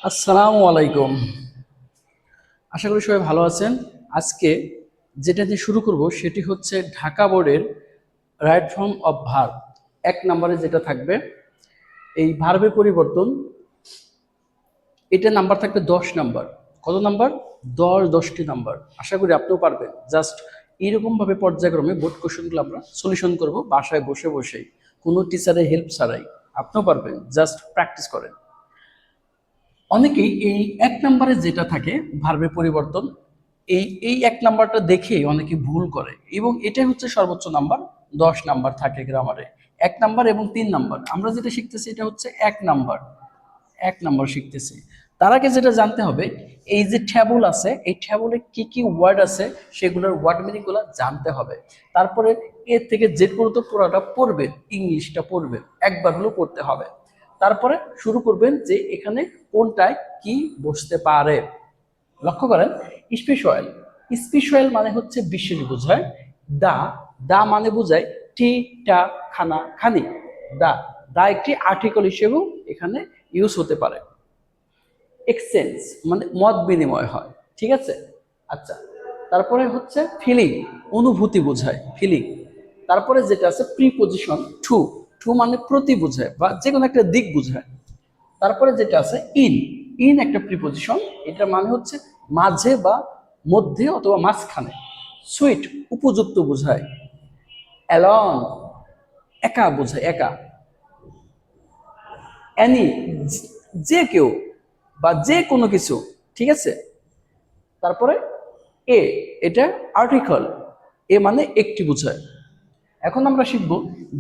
আসসালামু আলাইকুম। আশা করি সবাই ভালো আছেন। আজকে যেটা দিয়ে শুরু করব সেটি হচ্ছে ঢাকা বোর্ডের রাইট ফর্ম অফ ভার্ব। 1 নম্বরে যেটা থাকবে এই ভার্বের পরিবর্তন, এটা নাম্বার থাকবে 10 নাম্বার। কত নাম্বার? 10টি নাম্বার। আশা করি আপনিও পারবেন। জাস্ট এইরকমভাবে পর্যায়ক্রমে বোর্ড কোশ্চেনগুলো আমরা সলিউশন করব বাসায় বসে বসেই, কোনো টিচারের হেল্প ছাড়াই। আপনিও পারবেন, জাস্ট প্র্যাকটিস করেন। অনেকেই এই 1 নম্বরে যেটা থাকে ভার্বের পরিবর্তন, এই 1 নাম্বারটা দেখে অনেকে ভুল করে, এবং এটাই হচ্ছে সর্বোচ্চ নাম্বার। 10 নাম্বার থাকে গ্রামারে। 1 নাম্বার এবং 3 নাম্বার। আমরা যেটা শিখতেছি এটা হচ্ছে 1 নাম্বার। 1 নাম্বার শিখতেছি। তার আগে যেটা জানতে হবে, এই যে ট্যাবুল আছে, এই ট্যাবুলে কি কি ওয়ার্ড আছে সেগুলোর ওয়ার্ড মিনিং গুলো জানতে হবে। তারপরে এ থেকে জেড পর্যন্ত পুরোটা পড়বেন, ইংলিশটা পড়বেন, একবার হলেও পড়তে হবে। তারপরে শুরু করবেন যে এখানে কোনটায় কি বসতে পারে। লক্ষ্য করেন, স্পেশাল। স্পেশাল মানে হচ্ছে বিশেষ বোঝায়। দা, দা মানে বোঝায় টি, টা, খানা, খানি। দা, দা একটি আর্টিকেল হিসেবেও এখানে ইউজ হতে পারে। এক্সচেঞ্জ মানে মত বিনিময় হয়, ঠিক আছে। আচ্ছা, তারপরে হচ্ছে ফিলিং, অনুভূতি বোঝায় ফিলিং। তারপরে যেটা আছে প্রিপজিশন টু, টু মানে প্রতি বোঝায় বা যে কোনো একটা দিক বোঝায়। তারপরে যেটা আছে ইন, ইন একটা প্রিপজিশন, এটা মানে হচ্ছে মাঝে বা মধ্যে অথবা মাঝখানে। সুইট উপযুক্ত বোঝায়। অ্যালন একা বোঝায়, একা। অ্যানি যে কেউ বা যে কোনো কিছু, ঠিক আছে। তারপরে এ, এটা আর্টিকেল, এ মানে একটি বোঝায়। এখন আমরা শিখব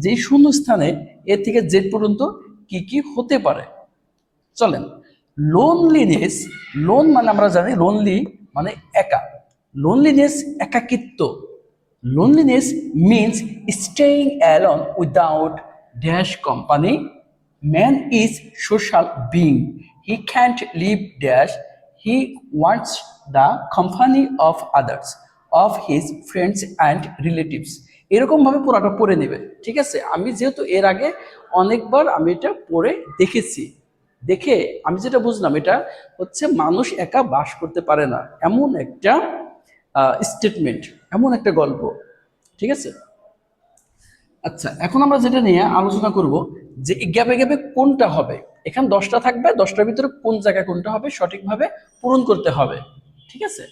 যে শূন্যস্থানে এ থেকে জেড পর্যন্ত কি কি হতে পারে। চলেন। লোনলিনেস, লোন মানে আমরা জানি লোনলি মানে একা। লোনলিনেস একাকিত্ব। Loneliness means staying alone without dash company. Man is social being, he can't leave dash, he wants the company of others, of his friends and relatives. এরকমভাবে পুরাটা পড়ে নেবে, ঠিক আছে। আমি যেহেতু এর আগে অনেকবার আমি এটা পড়ে দেখেছি, দেখে আমি যেটা বুঝলাম এটা হচ্ছে মানুষ একা বাস করতে পারে না, এমন একটা স্টেটমেন্ট, এমন একটা গল্প, ঠিক আছে। আচ্ছা, এখন আমরা যেটা নিয়ে আলোচনা করব যে গ্যাপে গ্যাপে কোনটা হবে। এখানে 10টা থাকবে, 10টার ভিতরে কোন জায়গায় কোনটা হবে সঠিকভাবে পূরণ করতে হবে, ঠিক আছে।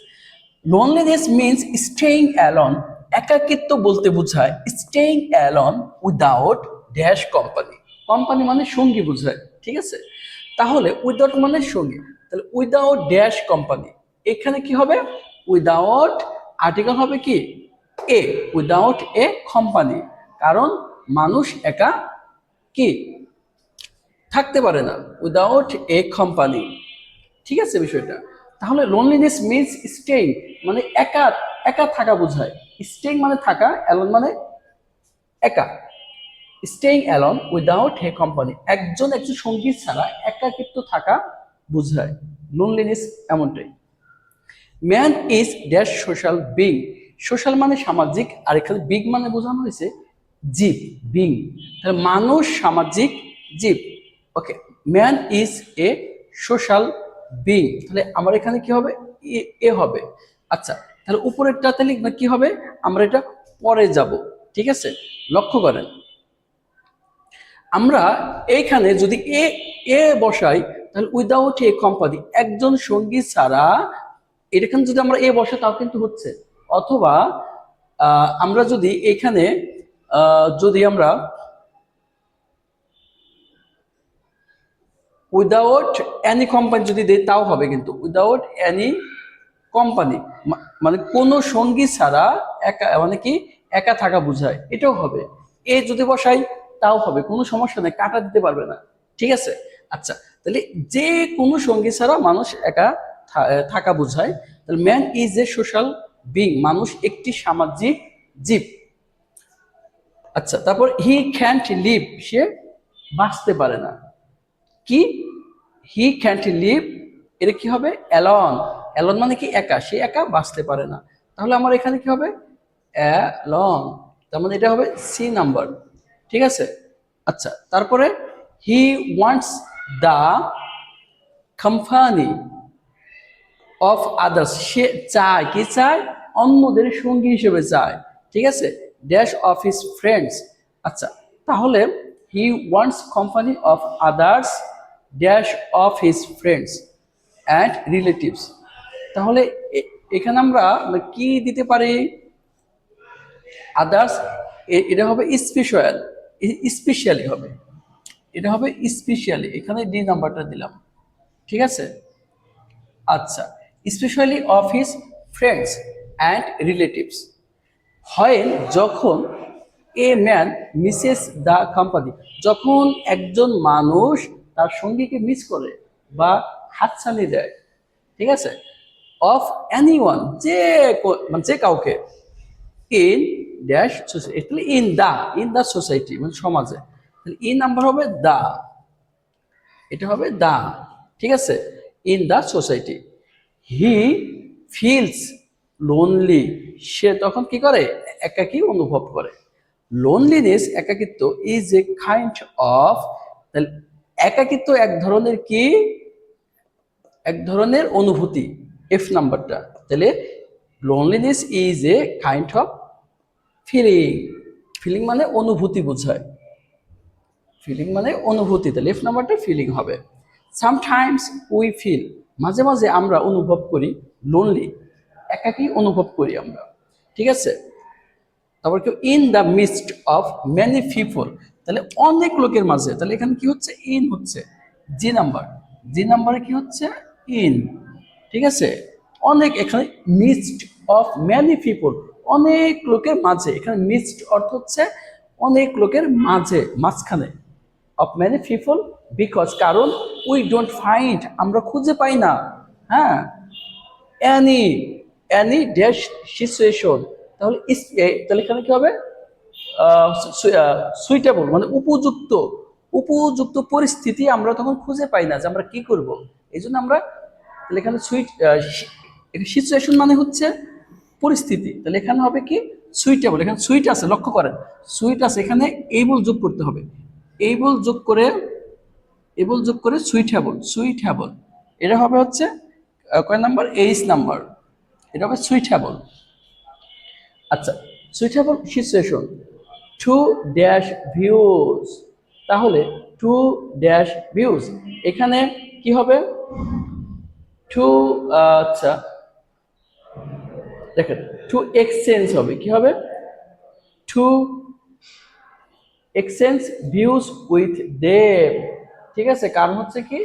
লোনলিনেস মিন্স স্টেইং অ্যালন, একাকিত্ব বলতে বোঝায় staying alone without dash company. Company মানে সঙ্গী বোঝায়, ঠিক আছে। তাহলে উইদাউট মানে সঙ্গী, তাহলে উইদাউট ড্যাশ কোম্পানি। এখানে কি হবে? উইদাউট আর্টিকেল হবে কি এ, উইদাউট এ কোম্পানি। কারণ মানুষ একা কি থাকতে পারে না, উইদাউট এ কোম্পানি, ঠিক আছে বিষয়টা। তাহলে লোনলিনেস মিন্স স্টেইং মানে একা, একা থাকা বোঝায়। স্টেইং মানে থাকা, অ্যালোন মানে একা। স্টেইং অ্যালোন উইদাউট হে কোম্পানি, একজন একজন সঙ্গী ছাড়া একাকিত্ব থাকা বোঝায় লোনলিনেস, এমনটাই। Man is dash social being, social মানে সামাজিক, আর এখানে বিগ মানে বোঝানো হয়েছে জীব, বিং। তাহলে মানুষ সামাজিক জীব। Okay, man is a social being, তাহলে আমার এখানে কি হবে? এ হবে। আচ্ছা, তাহলে উপরেরটা তাহলে কি হবে? আমরা এটা পরে যাব, ঠিক আছে। লক্ষ্য করেন, আমরা এইখানে যদি এ, এ বসাই তাহলে উইদাউট এ কোম্পানি, একজন সঙ্গী ছাড়া, এখানে যদি আমরা এ বসাই তাও কিন্তু হচ্ছে। অথবা আমরা যদি এখানে যদি আমরা উইদাউট এনি কোম্পানি যদি দেই তাও হবে, কিন্তু উইদাউট এনি কোম্পানি মানে কোনো সঙ্গী ছাড়া একা, মানে কি একা থাকা বোঝায়, এটাও হবে। এ যদি বসাই তাও হবে, কোনো সমস্যা নেই, কাটা দিতে পারবে না, ঠিক আছে। আচ্ছা, তাহলে যে কোনো সঙ্গী ছাড়া মানুষ একা থাকা বোঝায়। তাহলে man is a social being, মানুষ একটি সামাজিক জীব। আচ্ছা, তারপর হি ক্যান্ট লিভ, সে বাঁচতে পারে না। কি? হি ক্যান্ট লিভ, এটা কি হবে? অ্যালন, অ্যালন মানে কি একা, সে একা বাঁচতে পারে না। তাহলে আমার এখানে কি হবে? অ্যালন, তার মানে এটা হবে সি নাম্বার, ঠিক আছে। আচ্ছা, তারপরে he wants the company of others, সে চায়, কি চায়, অন্যদের সঙ্গী হিসেবে চায়, ঠিক আছে, ড্যাশ অফ হিজ ফ্রেন্ডস। আচ্ছা, তাহলে he wants company of others dash of his friends and relatives. তাহলে এখানে আমরা কি দিতে পারি, আদার্স, এটা হবে স্পেশাল, স্পেশালি হবে, এটা হবে স্পেশালি, এখানে ডি নাম্বারটা দিলাম, ঠিক আছে। আচ্ছা, specially of his friends and relatives, হয় যখন a man Mrs the company, যখন একজন মানুষ তার সঙ্গীকে মিস করে বা হাতছানি দেয়, ঠিক আছে, অফ এনিওয়ান, মানে যে কাউকে, in dash society, in the society মানে সমাজে, ই নাম্বার হবে দা, এটা হবে দা, ঠিক আছে, in the society. He feels lonely, সে তখন কি করে, একাকী অনুভব করে। লোনলিনেস, একাকিত্ব, ইজ এ কাইন্ড অফ, তাহলে একাকিত্ব এক ধরনের কি, এক ধরনের অনুভূতি, এফ নাম্বারটা, তাহলে loneliness is a kind of feeling, feeling মানে অনুভূতি বোঝায়, ফিলিং মানে অনুভূতি, তাহলে এফ নাম্বারটা ফিলিং হবে। সামটাইমস উই ফিল, মাঝে মাঝে আমরা অনুভব করি, লোনলি, একাকী অনুভব করি আমরা, ঠিক আছে। তারপর কি, in the mist of many people, তাহলে অনেক লোকের মাঝে, তাহলে এখানে কি হচ্ছে, ইন হচ্ছে জি নাম্বার, জি নাম্বারে কি হচ্ছে, ইন, ঠিক আছে। অনেক, এখানে মিস্ট অফ মেনি পিপল, অনেক লোকের মাঝে, এখানে মিস্ট অর্থ হচ্ছে অনেক লোকের মাঝে, মাঝখানে, অফ মেনি পিপল, বিকজ, কারণ, উই ডোন্ট ফাইন্ড, আমরা খুঁজে পাই না, হ্যাঁ, অ্যানি, অ্যানি ড্যাশ সিচুয়েশন, তাহলে তাহলে এখানে কি হবে, সুইটেবল মানে উপযুক্ত, উপযুক্ত পরিস্থিতি আমরা তখন খুঁজে পাই না যে আমরা কি করব, এই জন্য আমরা, তাহলে এখানে সিচুয়েশন মানে হচ্ছে পরিস্থিতি, তাহলে এখানে হবে কি, সুইটেবল, এখানে সুইট আছে, লক্ষ্য করেন, সুইট আছে, এখানে এইবল যোগ করতে হবে, এইবল যোগ করে, এবল যোগ করে সুইটেবল, সুইটেবল, এটা হবে হচ্ছে কয় নাম্বার, এইচ নাম্বার, এটা হবে সুইটেবল। আচ্ছা, suitable situation, to dash views, তাহলে টু ড্যাশ ভিউজ, এখানে কি হবে, টু, আচ্ছা দেখেন, টু এক্সচেঞ্জ হবে, কি হবে, two exchange views with them, ঠিক আছে, কারণ হচ্ছে কি,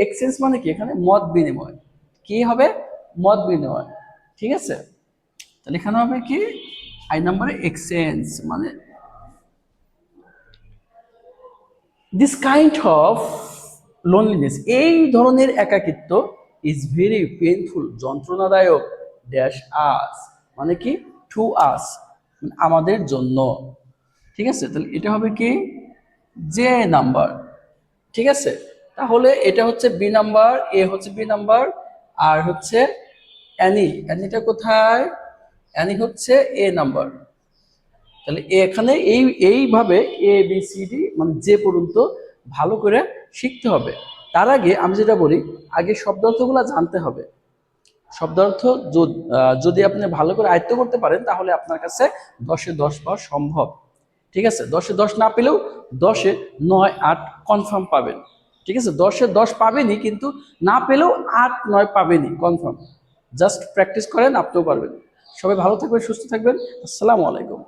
এক্সচেঞ্জ মানে কি, এখানে মত বিনিময়, কি হবে, মত বিনিময়, ঠিক আছে, তাহলে এখানে হবে কি, আই নাম্বারে এক্সচেঞ্জ, মানে দিস কাইন্ড অফ লোনলিনেস, এই ধরনের একাকিত্ব, ইজ ভেরি পেইনফুল, যন্ত্রণাদায়ক, ড্যাশ আস, মানে কি, টু আস, আমাদের জন্য, ঠিক আছে, তাহলে এটা হবে কি, জে নাম্বার, ঠিক আছে। তাহলে এটা হচ্ছে বি নাম্বার, এ হচ্ছে বি নাম্বার, আর হচ্ছে অ্যানি, অ্যানিটা কোথায়, অ্যানি হচ্ছে এ নাম্বার, তাহলে এখানে এইভাবে এ বি সি ডি মানে যে পর্যন্ত ভালো করে শিখতে হবে। তার আগে আমি যেটা বলি, আগে শব্দার্থগুলো জানতে হবে, শব্দার্থ যদি আপনি ভালো করে আয়ত্ত করতে পারেন তাহলে আপনার কাছে 10-এ 10 পাওয়া সম্ভব, ঠিক আছে। 10-এ 10 না পেলেও 10-এ 9-8 কনফার্ম পাবেন, ঠিক আছে। 10-এ 10 পাবেনই, কিন্তু না পেলেও 8-9 পাবেনই কনফার্ম। জাস্ট প্র্যাকটিস করেন, আপনিও পারবেন। সবাই ভালো থাকবেন, সুস্থ থাকবেন। আসসালামু আলাইকুম।